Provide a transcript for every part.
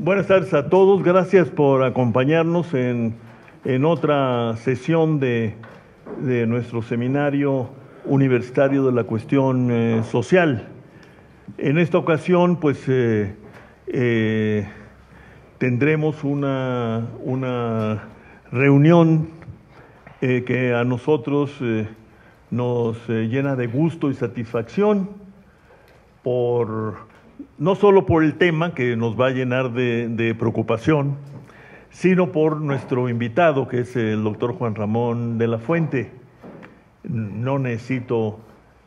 Buenas tardes a todos, gracias por acompañarnos en otra sesión de nuestro seminario universitario de la cuestión social. En esta ocasión, pues, tendremos una reunión que a nosotros nos llena de gusto y satisfacción no solo por el tema, que nos va a llenar de preocupación, sino por nuestro invitado, que es el doctor Juan Ramón de la Fuente. No necesito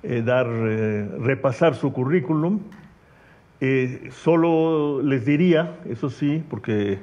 repasar su currículum, solo les diría, eso sí, porque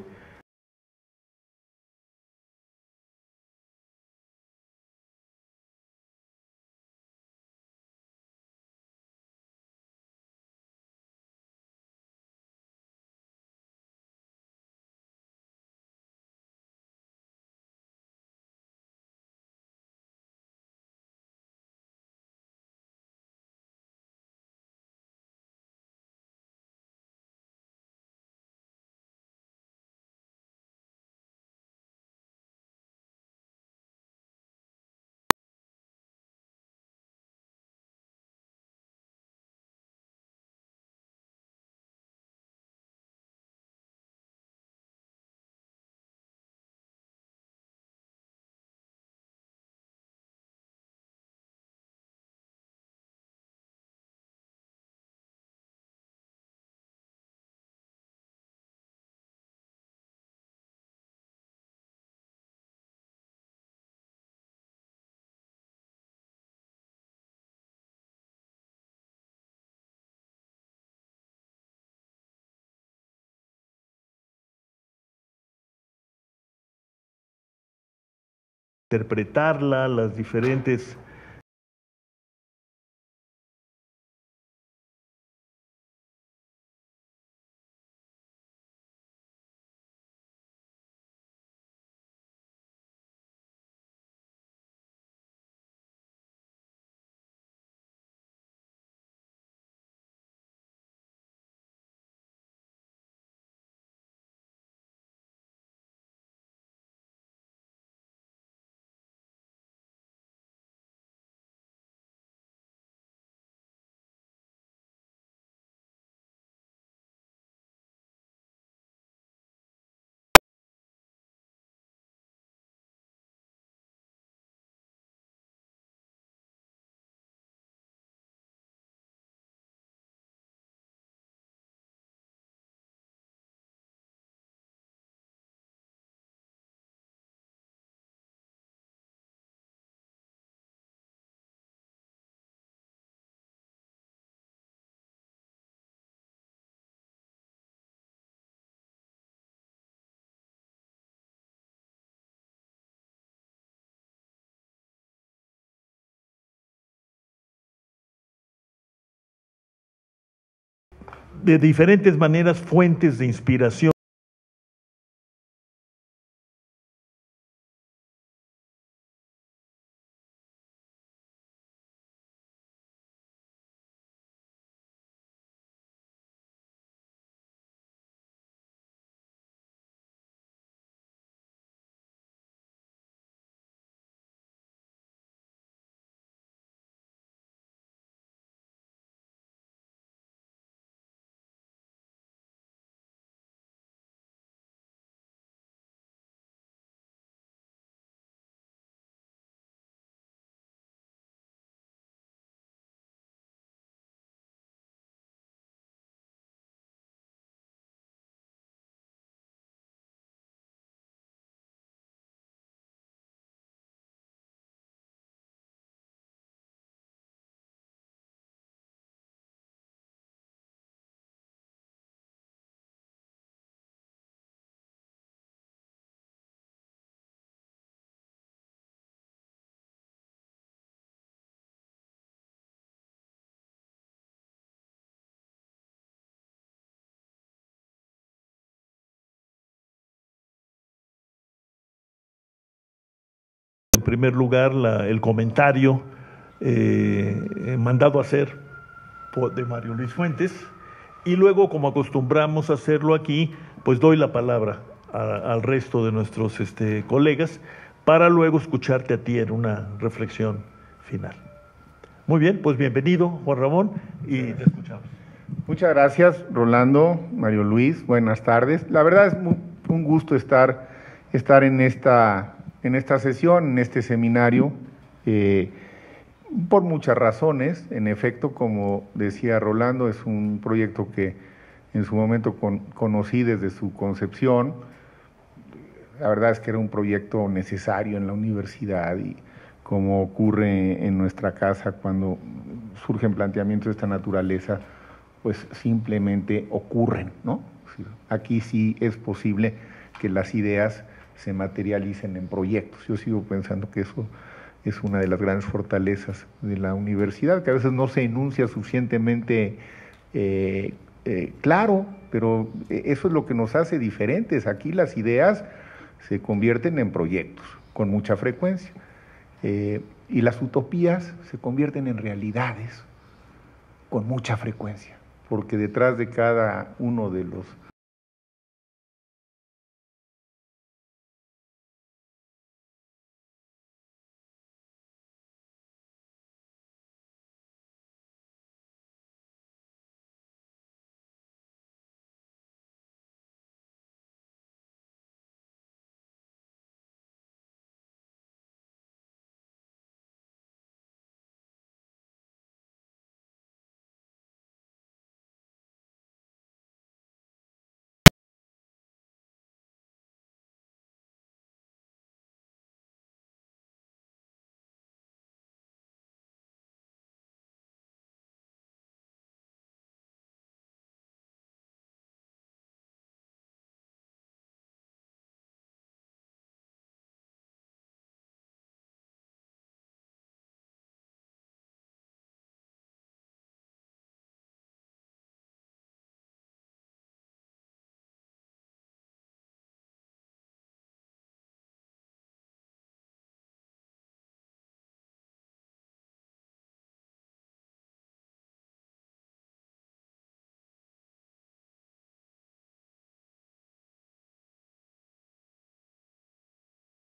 interpretarla, las diferentes de diferentes maneras, fuentes de inspiración. En primer lugar, el comentario mandado a hacer de Mario Luis Fuentes, y luego, como acostumbramos a hacerlo aquí, pues doy la palabra al resto de nuestros colegas para luego escucharte a ti en una reflexión final. Muy bien, pues bienvenido, Juan Ramón, y te escuchamos. Muchas gracias, Rolando, Mario Luis, buenas tardes. La verdad es un gusto estar en esta sesión, en este seminario, por muchas razones. En efecto, como decía Rolando, es un proyecto que en su momento conocí desde su concepción. La verdad es que era un proyecto necesario en la universidad y como ocurre en nuestra casa cuando surgen planteamientos de esta naturaleza, pues simplemente ocurren, ¿no? Aquí sí es posible que las ideas se materialicen en proyectos. Yo sigo pensando que eso es una de las grandes fortalezas de la universidad, que a veces no se enuncia suficientemente claro, pero eso es lo que nos hace diferentes. Aquí las ideas se convierten en proyectos con mucha frecuencia y las utopías se convierten en realidades con mucha frecuencia, porque detrás de cada uno de los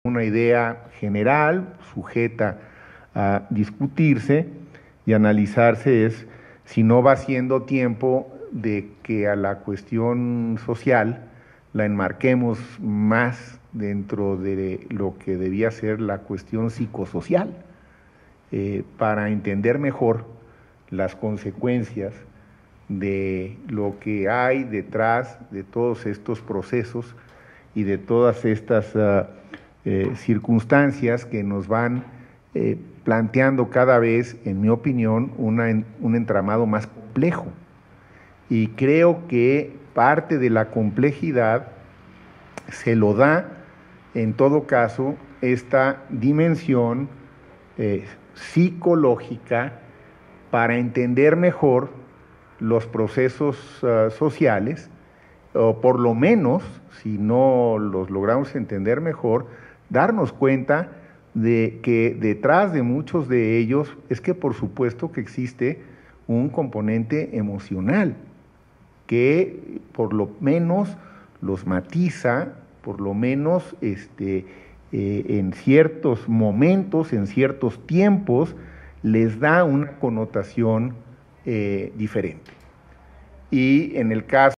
una idea general, sujeta a discutirse y analizarse, es si no va siendo tiempo de que a la cuestión social la enmarquemos más dentro de lo que debía ser la cuestión psicosocial, para entender mejor las consecuencias de lo que hay detrás de todos estos procesos y de todas estas circunstancias que nos van planteando cada vez, en mi opinión, un entramado más complejo. Y creo que parte de la complejidad se lo da, en todo caso, esta dimensión psicológica para entender mejor los procesos sociales, o por lo menos, si no los logramos entender mejor, darnos cuenta de que detrás de muchos de ellos es que por supuesto que existe un componente emocional que por lo menos los matiza, por lo menos en ciertos momentos, en ciertos tiempos, les da una connotación diferente. Y en el caso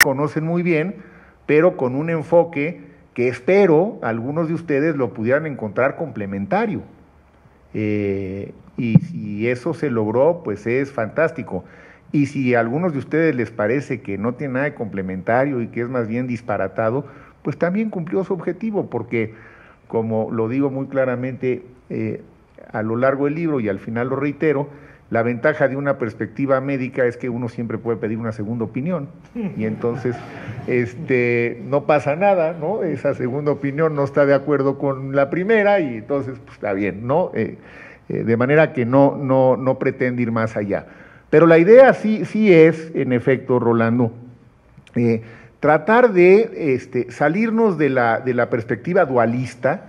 conocen muy bien, pero con un enfoque que espero algunos de ustedes lo pudieran encontrar complementario. Y si eso se logró, pues es fantástico. Y si a algunos de ustedes les parece que no tiene nada de complementario y que es más bien disparatado, pues también cumplió su objetivo, porque como lo digo muy claramente a lo largo del libro y al final lo reitero, la ventaja de una perspectiva médica es que uno siempre puede pedir una segunda opinión y entonces no pasa nada, ¿no? Esa segunda opinión no está de acuerdo con la primera y entonces pues, está bien, ¿no? De manera que no pretende ir más allá. Pero la idea sí es, en efecto, Rolando, tratar de salirnos de la perspectiva dualista,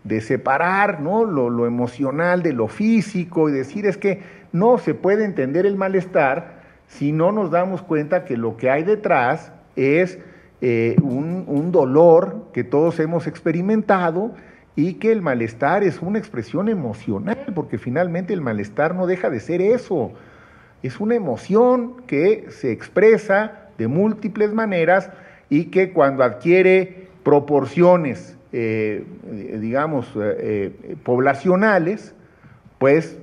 de separar, ¿no? lo emocional de lo físico y decir es que no se puede entender el malestar si no nos damos cuenta que lo que hay detrás es un dolor que todos hemos experimentado y que el malestar es una expresión emocional, porque finalmente el malestar no deja de ser eso, es una emoción que se expresa de múltiples maneras y que cuando adquiere proporciones, digamos, poblacionales, pues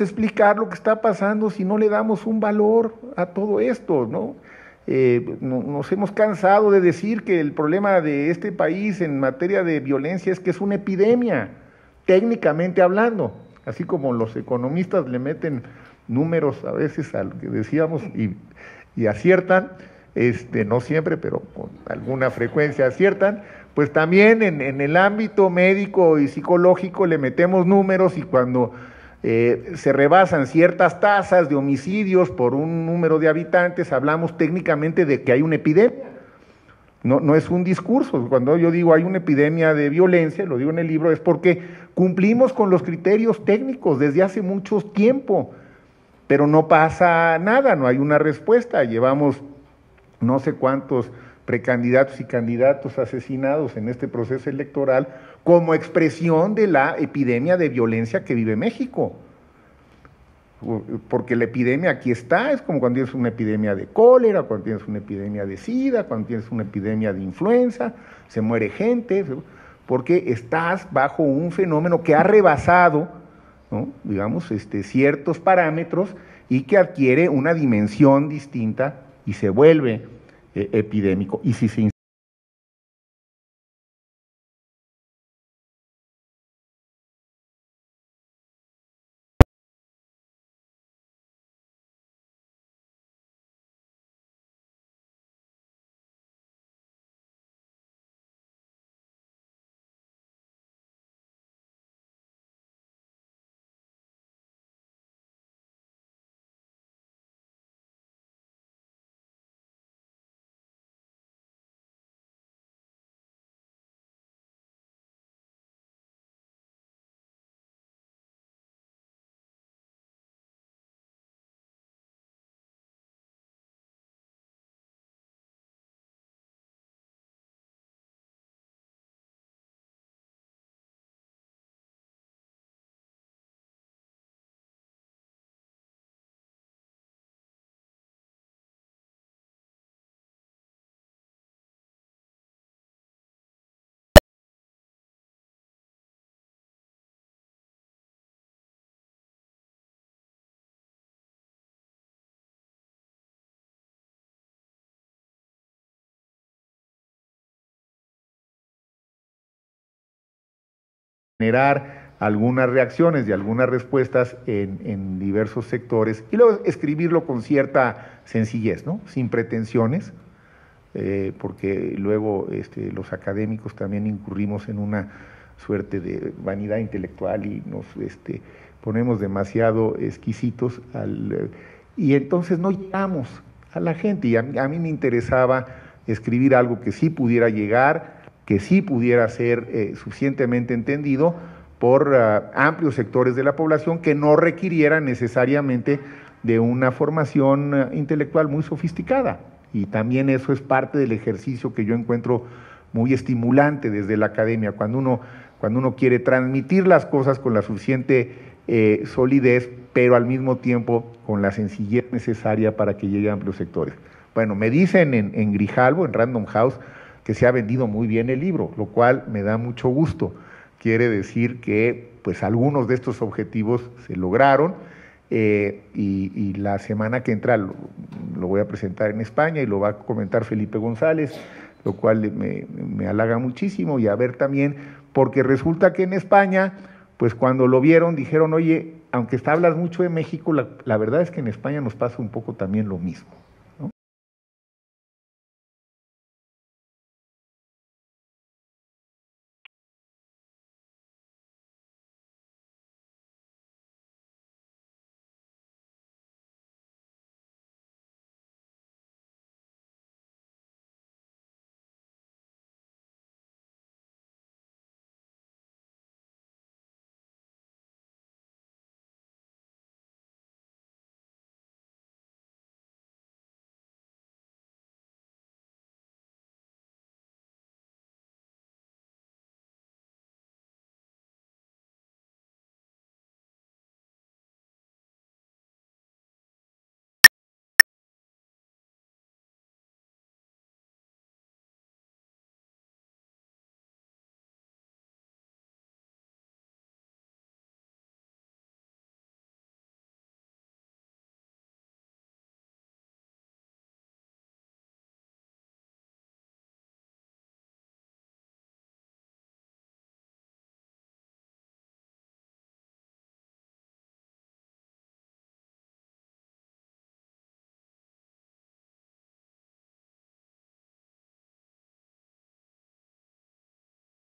explicar lo que está pasando si no le damos un valor a todo esto, ¿no? Nos hemos cansado de decir que el problema de este país en materia de violencia es que es una epidemia, técnicamente hablando, así como los economistas le meten números a veces a lo que decíamos y aciertan, no siempre, pero con alguna frecuencia aciertan, pues también en el ámbito médico y psicológico le metemos números y cuando se rebasan ciertas tasas de homicidios por un número de habitantes, hablamos técnicamente de que hay una epidemia. No es un discurso. Cuando yo digo hay una epidemia de violencia, lo digo en el libro, es porque cumplimos con los criterios técnicos desde hace mucho tiempo, pero no pasa nada, no hay una respuesta. Llevamos no sé cuántos precandidatos y candidatos asesinados en este proceso electoral como expresión de la epidemia de violencia que vive México. Porque la epidemia aquí está, es como cuando tienes una epidemia de cólera, cuando tienes una epidemia de sida, cuando tienes una epidemia de influenza, se muere gente, porque estás bajo un fenómeno que ha rebasado, ¿no? digamos, ciertos parámetros y que adquiere una dimensión distinta y se vuelve epidémico. Y si se generar algunas reacciones y algunas respuestas en diversos sectores y luego escribirlo con cierta sencillez, ¿no? Sin pretensiones, porque luego los académicos también incurrimos en una suerte de vanidad intelectual y nos ponemos demasiado exquisitos y entonces no llegamos a la gente. Y a mí me interesaba escribir algo que sí pudiera llegar, que sí pudiera ser suficientemente entendido por amplios sectores de la población, que no requirieran necesariamente de una formación intelectual muy sofisticada. Y también eso es parte del ejercicio que yo encuentro muy estimulante desde la academia, cuando uno quiere transmitir las cosas con la suficiente solidez, pero al mismo tiempo con la sencillez necesaria para que llegue a amplios sectores. Bueno, me dicen en Grijalbo, en Random House, que se ha vendido muy bien el libro, lo cual me da mucho gusto. Quiere decir que pues algunos de estos objetivos se lograron, y la semana que entra lo voy a presentar en España y lo va a comentar Felipe González, lo cual me halaga muchísimo, y a ver también, porque resulta que en España, pues cuando lo vieron dijeron, oye, aunque hablas mucho de México, la verdad es que en España nos pasa un poco también lo mismo, ¿no?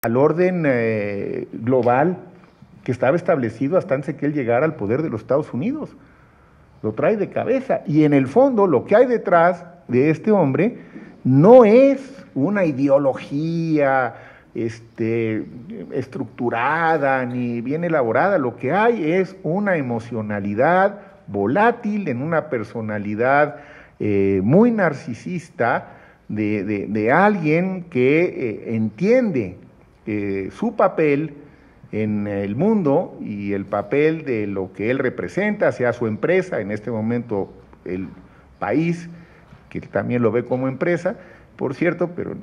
Al orden global que estaba establecido hasta antes de que él llegara al poder de los Estados Unidos. Lo trae de cabeza. Y en el fondo, lo que hay detrás de este hombre no es una ideología estructurada ni bien elaborada. Lo que hay es una emocionalidad volátil, en una personalidad muy narcisista de alguien que entiende su papel en el mundo y el papel de lo que él representa, sea su empresa, en este momento el país, que también lo ve como empresa, por cierto, pero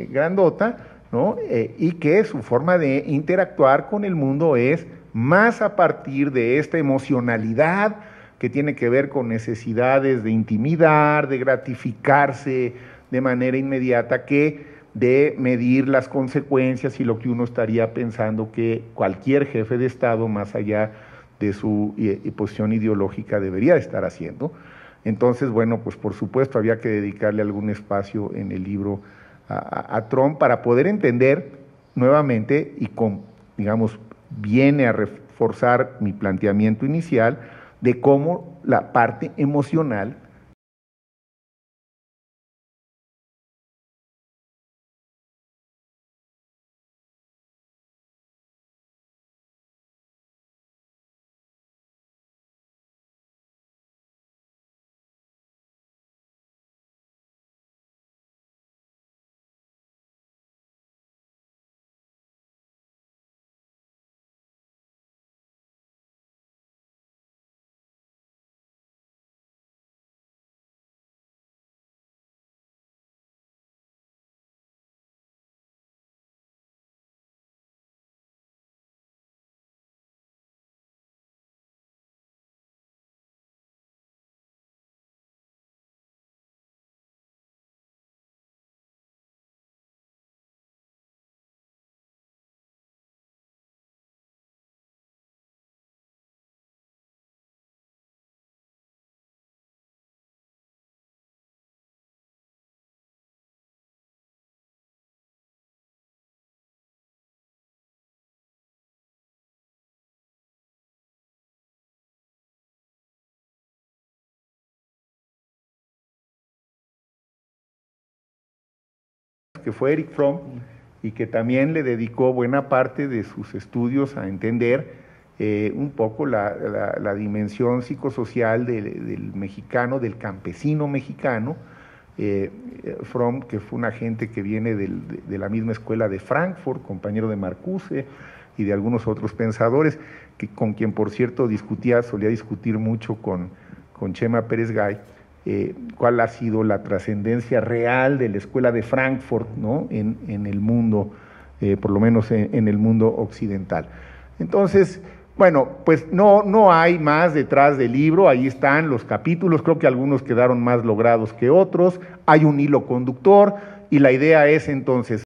grandota, ¿no? Y que su forma de interactuar con el mundo es más a partir de esta emocionalidad que tiene que ver con necesidades de intimidar, de gratificarse de manera inmediata, que de medir las consecuencias y lo que uno estaría pensando que cualquier jefe de Estado, más allá de su posición ideológica, debería estar haciendo. Entonces, bueno, pues por supuesto había que dedicarle algún espacio en el libro a Trump para poder entender nuevamente y digamos, viene a reforzar mi planteamiento inicial de cómo la parte emocional que fue Erich Fromm, y que también le dedicó buena parte de sus estudios a entender un poco la dimensión psicosocial del mexicano, del campesino mexicano. Fromm, que fue una gente que viene de la misma escuela de Frankfurt, compañero de Marcuse y de algunos otros pensadores, con quien por cierto solía discutir mucho con Chema Pérez Gay, cuál ha sido la trascendencia real de la escuela de Frankfurt, ¿no? en el mundo, por lo menos en el mundo occidental. Entonces, bueno, pues no hay más detrás del libro, ahí están los capítulos, creo que algunos quedaron más logrados que otros, hay un hilo conductor y la idea es entonces